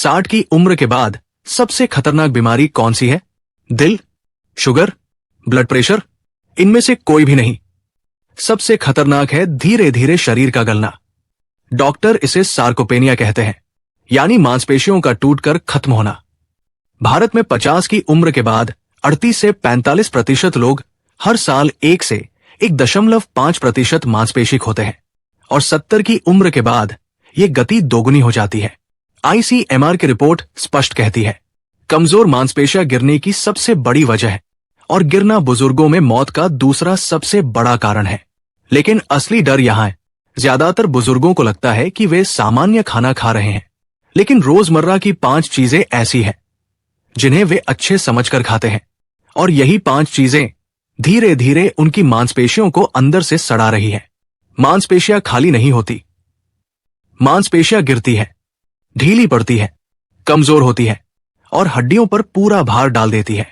60 की उम्र के बाद सबसे खतरनाक बीमारी कौन सी है? दिल, शुगर, ब्लड प्रेशर? इनमें से कोई भी नहीं। सबसे खतरनाक है धीरे धीरे शरीर का गलना। डॉक्टर इसे सार्कोपेनिया कहते हैं, यानी मांसपेशियों का टूटकर खत्म होना। भारत में 50 की उम्र के बाद 38 से 45% लोग हर साल 1 से 1.5% मांसपेशी खोते हैं और 70 की उम्र के बाद ये गति दोगुनी हो जाती है। ICMR की रिपोर्ट स्पष्ट कहती है, कमजोर मांसपेशियां गिरने की सबसे बड़ी वजह है और गिरना बुजुर्गों में मौत का दूसरा सबसे बड़ा कारण है। लेकिन असली डर यहां है। ज्यादातर बुजुर्गों को लगता है कि वे सामान्य खाना खा रहे हैं, लेकिन रोजमर्रा की 5 चीजें ऐसी हैं जिन्हें वे अच्छे समझकर खाते हैं, और यही 5 चीजें धीरे धीरे उनकी मांसपेशियों को अंदर से सड़ा रही है। मांसपेशियां खाली नहीं होती, मांसपेशियां गिरती है, ढीली पड़ती है, कमजोर होती है और हड्डियों पर पूरा भार डाल देती है।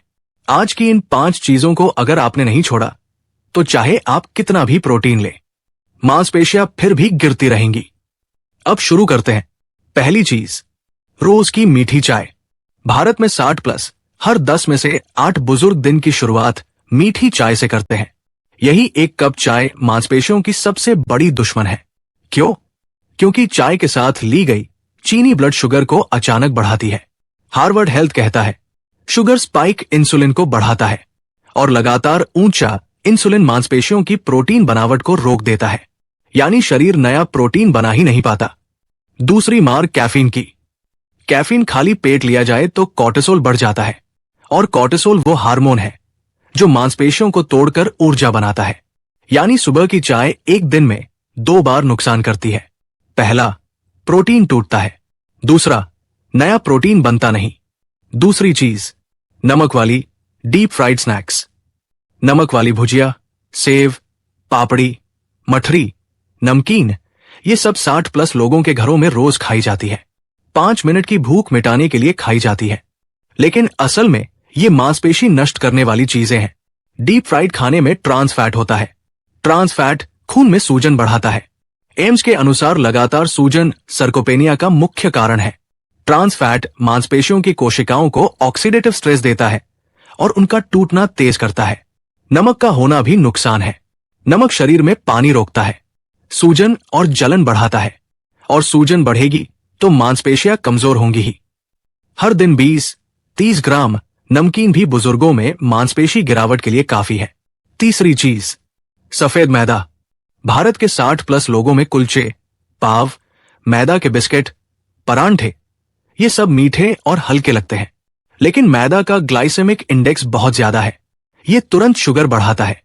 आज की इन 5 चीजों को अगर आपने नहीं छोड़ा तो चाहे आप कितना भी प्रोटीन लें, मांसपेशियां फिर भी गिरती रहेंगी। अब शुरू करते हैं। पहली चीज, रोज की मीठी चाय। भारत में 60+ हर 10 में से 8 बुजुर्ग दिन की शुरुआत मीठी चाय से करते हैं। यही एक कप चाय मांसपेशियों की सबसे बड़ी दुश्मन है। क्यों? क्योंकि चाय के साथ ली गई चीनी ब्लड शुगर को अचानक बढ़ाती है। हार्वर्ड हेल्थ कहता है, शुगर स्पाइक इंसुलिन को बढ़ाता है और लगातार ऊंचा इंसुलिन मांसपेशियों की प्रोटीन बनावट को रोक देता है, यानी शरीर नया प्रोटीन बना ही नहीं पाता। दूसरी मार कैफीन की। कैफीन खाली पेट लिया जाए तो कोर्टिसोल बढ़ जाता है, और कोर्टिसोल वो हार्मोन है जो मांसपेशियों को तोड़कर ऊर्जा बनाता है। यानी सुबह की चाय एक दिन में 2 बार नुकसान करती है। पहला, प्रोटीन टूटता है। दूसरा, नया प्रोटीन बनता नहीं। दूसरी चीज, नमक वाली डीप फ्राइड स्नैक्स। नमक वाली भुजिया, सेव, पापड़ी, मठरी, नमकीन, ये सब 60+ लोगों के घरों में रोज खाई जाती है। 5 मिनट की भूख मिटाने के लिए खाई जाती है, लेकिन असल में ये मांसपेशी नष्ट करने वाली चीजें हैं। डीप फ्राइड खाने में ट्रांस फैट होता है। ट्रांस फैट खून में सूजन बढ़ाता है। एम्स के अनुसार लगातार सूजन सार्कोपेनिया का मुख्य कारण है। ट्रांस फैट मांसपेशियों की कोशिकाओं को ऑक्सीडेटिव स्ट्रेस देता है और उनका टूटना तेज करता है। नमक का होना भी नुकसान है। नमक शरीर में पानी रोकता है, सूजन और जलन बढ़ाता है, और सूजन बढ़ेगी तो मांसपेशियां कमजोर होंगी ही। हर दिन 20-30 ग्राम नमकीन भी बुजुर्गों में मांसपेशी गिरावट के लिए काफी है। तीसरी चीज, सफेद मैदा। भारत के 60+ लोगों में कुलचे, पाव, मैदा के बिस्किट, परांठे, ये सब मीठे और हल्के लगते हैं, लेकिन मैदा का ग्लाइसेमिक इंडेक्स बहुत ज्यादा है। ये तुरंत शुगर बढ़ाता है,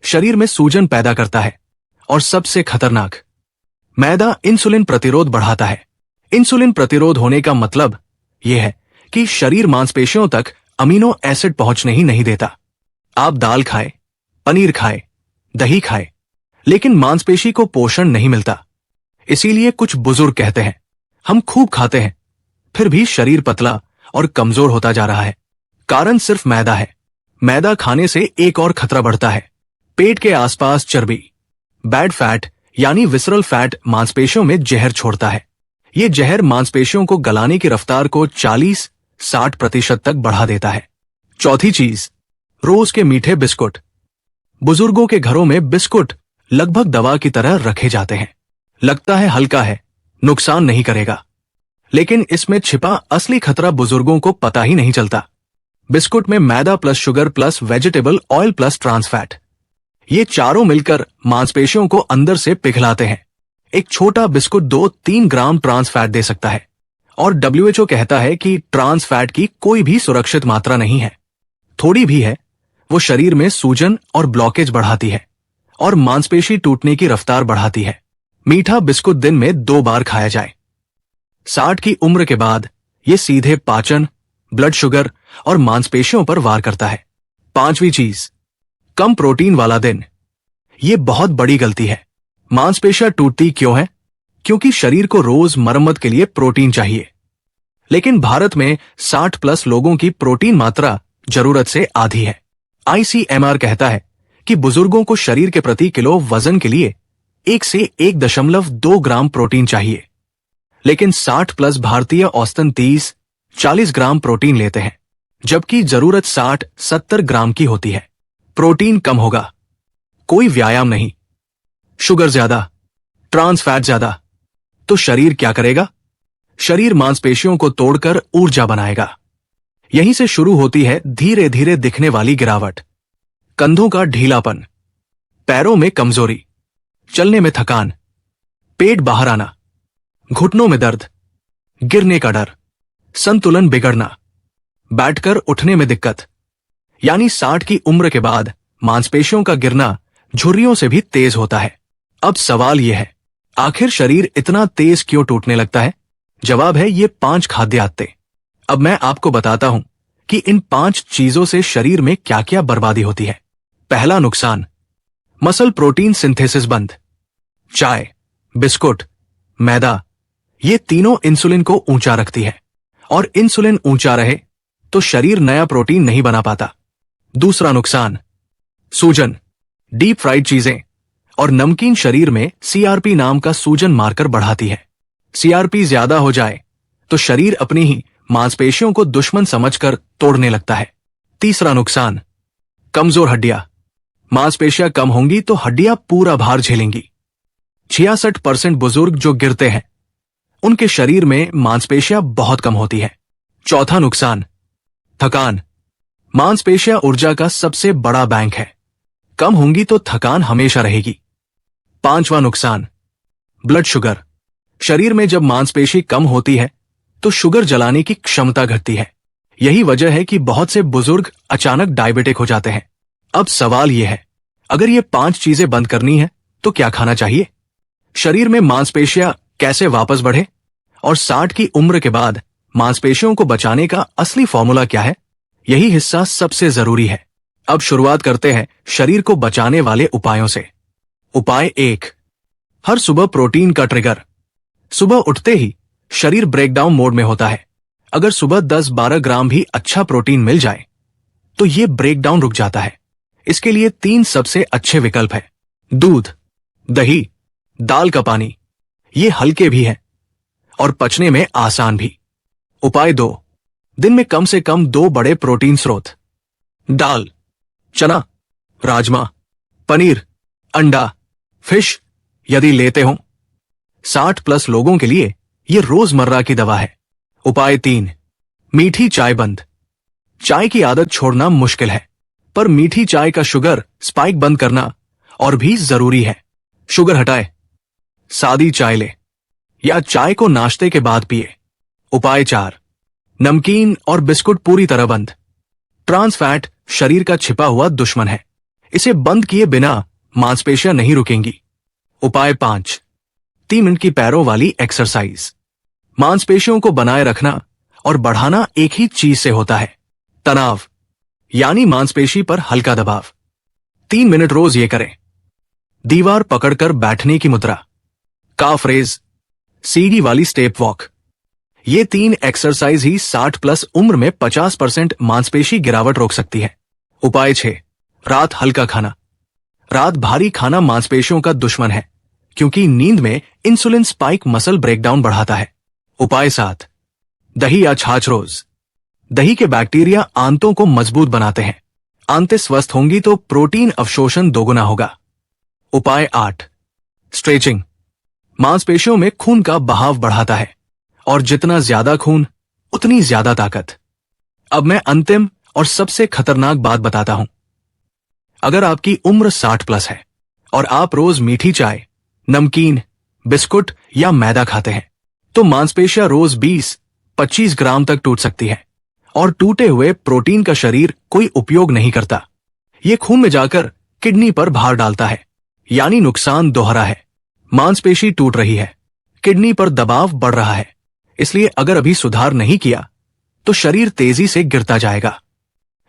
शरीर में सूजन पैदा करता है, और सबसे खतरनाक, मैदा इंसुलिन प्रतिरोध बढ़ाता है। इंसुलिन प्रतिरोध होने का मतलब यह है कि शरीर मांसपेशियों तक अमीनो एसिड पहुंचने ही नहीं देता। आप दाल खाए, पनीर खाए, दही खाए, लेकिन मांसपेशी को पोषण नहीं मिलता। इसीलिए कुछ बुजुर्ग कहते हैं, हम खूब खाते हैं फिर भी शरीर पतला और कमजोर होता जा रहा है। कारण सिर्फ मैदा है। मैदा खाने से एक और खतरा बढ़ता है, पेट के आसपास चर्बी। बैड फैट यानी विसरल फैट मांसपेशियों में जहर छोड़ता है। ये जहर मांसपेशियों को गलाने की रफ्तार को 40-60% तक बढ़ा देता है। चौथी चीज, रोज के मीठे बिस्कुट। बुजुर्गों के घरों में बिस्कुट लगभग दवा की तरह रखे जाते हैं। लगता है हल्का है, नुकसान नहीं करेगा, लेकिन इसमें छिपा असली खतरा बुजुर्गों को पता ही नहीं चलता। बिस्कुट में मैदा plus sugar plus vegetable oil plus trans fat, ये चारों मिलकर मांसपेशियों को अंदर से पिघलाते हैं। एक छोटा biscuit 2-3 gram trans fat they सकता है, और WHO कहता है कि ट्रांस फैट की कोई भी सुरक्षित मात्रा नहीं है। थोड़ी भी है, वो शरीर में सूजन और ब्लॉकेज बढ़ाती है और मांसपेशी टूटने की रफ्तार बढ़ाती है। मीठा बिस्कुट दिन में 2 बार खाया जाए। 60 की उम्र के बाद ये सीधे पाचन, ब्लड शुगर और मांसपेशियों पर वार करता है। 5वीं चीज, कम प्रोटीन वाला दिन। ये बहुत बड़ी गलती है। मांसपेशियां टूटती क्यों है? क्योंकि शरीर को रोज मरम्मत के लिए प्रोटीन चाहिए, लेकिन भारत में 60+ लोगों की प्रोटीन मात्रा जरूरत से आधी है। ICMR कहता है कि बुजुर्गों को शरीर के प्रति किलो वजन के लिए 1 से 1.2 ग्राम प्रोटीन चाहिए, लेकिन 60 प्लस भारतीय औसतन 30-40 ग्राम प्रोटीन लेते हैं, जबकि जरूरत 60-70 ग्राम की होती है। प्रोटीन कम होगा, कोई व्यायाम नहीं, शुगर ज्यादा, ट्रांस फैट ज्यादा, तो शरीर क्या करेगा? शरीर मांसपेशियों को तोड़कर ऊर्जा बनाएगा। यहीं से शुरू होती है धीरे धीरे दिखने वाली गिरावट। कंधों का ढीलापन, पैरों में कमजोरी, चलने में थकान, पेट बाहर आना, घुटनों में दर्द, गिरने का डर, संतुलन बिगड़ना, बैठकर उठने में दिक्कत। यानी 60 की उम्र के बाद मांसपेशियों का गिरना झुर्रियों से भी तेज होता है। अब सवाल यह है, आखिर शरीर इतना तेज क्यों टूटने लगता है? जवाब है ये 5 खाद्य आदतें। अब मैं आपको बताता हूं कि इन 5 चीजों से शरीर में क्या क्या बर्बादी होती है। पहला नुकसान, मसल प्रोटीन सिंथेसिस बंद। चाय, बिस्कुट, मैदा, ये तीनों इंसुलिन को ऊंचा रखती है, और इंसुलिन ऊंचा रहे तो शरीर नया प्रोटीन नहीं बना पाता। दूसरा नुकसान, सूजन। डीप फ्राइड चीजें और नमकीन शरीर में सीआरपी नाम का सूजन मार्कर बढ़ाती है। सीआरपी ज्यादा हो जाए तो शरीर अपनी ही मांसपेशियों को दुश्मन समझकर तोड़ने लगता है। तीसरा नुकसान, कमजोर हड्डियां। मांसपेशियां कम होंगी तो हड्डियां पूरा भार झेलेंगी। 66% बुजुर्ग जो गिरते हैं उनके शरीर में मांसपेशियां बहुत कम होती है। चौथा नुकसान, थकान। मांसपेशियां ऊर्जा का सबसे बड़ा बैंक है, कम होंगी तो थकान हमेशा रहेगी। पांचवा नुकसान, ब्लड शुगर। शरीर में जब मांसपेशी कम होती है तो शुगर जलाने की क्षमता घटती है। यही वजह है कि बहुत से बुजुर्ग अचानक डायबिटिक हो जाते हैं। अब सवाल यह है, अगर ये 5 चीजें बंद करनी है तो क्या खाना चाहिए? शरीर में मांसपेशियां कैसे वापस बढ़े और 60 की उम्र के बाद मांसपेशियों को बचाने का असली फॉर्मूला क्या है? यही हिस्सा सबसे जरूरी है। अब शुरुआत करते हैं शरीर को बचाने वाले उपायों से। उपाय 1, हर सुबह प्रोटीन का ट्रिगर। सुबह उठते ही शरीर ब्रेकडाउन मोड में होता है। अगर सुबह 10-12 ग्राम भी अच्छा प्रोटीन मिल जाए तो यह ब्रेकडाउन रुक जाता है। इसके लिए 3 सबसे अच्छे विकल्प हैं। दूध, दही, दाल का पानी। ये हल्के भी हैं और पचने में आसान भी। उपाय 2, दिन में कम से कम 2 बड़े प्रोटीन स्रोत। दाल, चना, राजमा, पनीर, अंडा, फिश यदि लेते हो। 60 प्लस लोगों के लिए यह रोजमर्रा की दवा है। उपाय 3, मीठी चाय बंद। चाय की आदत छोड़ना मुश्किल है, पर मीठी चाय का शुगर स्पाइक बंद करना और भी जरूरी है। शुगर हटाए, सादी चाय ले या चाय को नाश्ते के बाद पिए। उपाय 4, नमकीन और बिस्कुट पूरी तरह बंद। ट्रांस फैट शरीर का छिपा हुआ दुश्मन है, इसे बंद किए बिना मांसपेशियां नहीं रुकेंगी। उपाय 5, 3 मिनट की पैरों वाली एक्सरसाइज। मांसपेशियों को बनाए रखना और बढ़ाना एक ही चीज से होता है, तनाव, यानी मांसपेशी पर हल्का दबाव। 3 मिनट रोज ये करें। दीवार पकड़कर बैठने की मुद्रा, काफ रेज, सीढ़ी वाली स्टेप वॉक। ये 3 एक्सरसाइज ही 60 प्लस उम्र में 50% मांसपेशी गिरावट रोक सकती है। उपाय 6, रात हल्का खाना। रात भारी खाना मांसपेशियों का दुश्मन है, क्योंकि नींद में इंसुलिन स्पाइक मसल ब्रेकडाउन बढ़ाता है। उपाय 7, दही या छाछ रोज। दही के बैक्टीरिया आंतों को मजबूत बनाते हैं। आंतें स्वस्थ होंगी तो प्रोटीन अवशोषण दोगुना होगा। उपाय 8, स्ट्रेचिंग। मांसपेशियों में खून का बहाव बढ़ाता है, और जितना ज्यादा खून उतनी ज्यादा ताकत। अब मैं अंतिम और सबसे खतरनाक बात बताता हूं। अगर आपकी उम्र 60 प्लस है और आप रोज मीठी चाय, नमकीन, बिस्कुट या मैदा खाते हैं तो मांसपेशियां रोज 20-25 ग्राम तक टूट सकती है, और टूटे हुए प्रोटीन का शरीर कोई उपयोग नहीं करता। ये खून में जाकर किडनी पर भार डालता है, यानी नुकसान दोहरा है। मांसपेशी टूट रही है, किडनी पर दबाव बढ़ रहा है। इसलिए अगर अभी सुधार नहीं किया तो शरीर तेजी से गिरता जाएगा,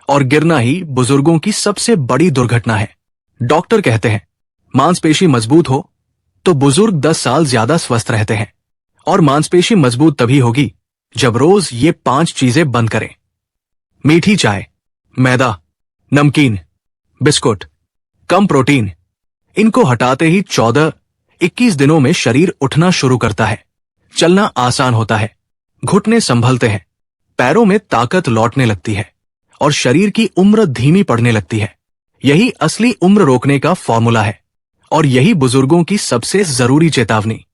और गिरना ही बुजुर्गों की सबसे बड़ी दुर्घटना है। डॉक्टर कहते हैं मांसपेशी मजबूत हो तो बुजुर्ग 10 साल ज्यादा स्वस्थ रहते हैं, और मांसपेशी मजबूत तभी होगी जब रोज ये 5 चीजें बंद करें। मीठी चाय, मैदा, नमकीन, बिस्कुट, कम प्रोटीन। इनको हटाते ही 14-21 दिनों में शरीर उठना शुरू करता है। चलना आसान होता है, घुटने संभलते हैं, पैरों में ताकत लौटने लगती है और शरीर की उम्र धीमी पड़ने लगती है। यही असली उम्र रोकने का फॉर्मूला है और यही बुजुर्गों की सबसे जरूरी चेतावनी।